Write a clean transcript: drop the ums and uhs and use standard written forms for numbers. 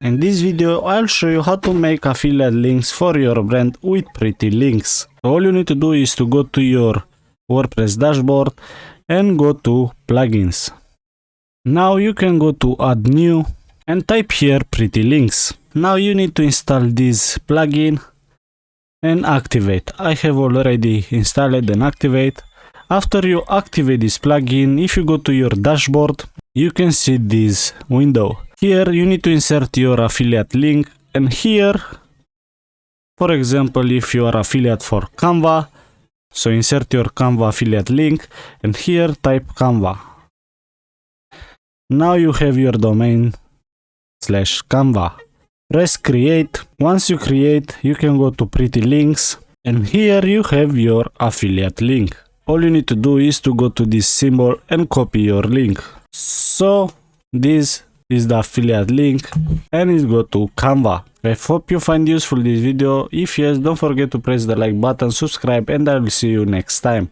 In this video, I'll show you how to make affiliate links for your brand with pretty links. All you need to do is to go to your WordPress dashboard and go to plugins. Now you can go to add new and type here pretty links. Now you need to install this plugin and activate. I have already installed and activate. After you activate this plugin, if you go to your dashboard, you can see this window. Here you need to insert your affiliate link, and here, for example, if you are affiliate for Canva, so insert your Canva affiliate link and here type Canva. Now you have your domain /Canva. Press create. Once you create, you can go to pretty links and here you have your affiliate link. All you need to do is to go to this symbol and copy your link. So this is the affiliate link and it go to Canva. I hope you find useful this video. If yes, don't forget to press the like button, subscribe, and I will see you next time.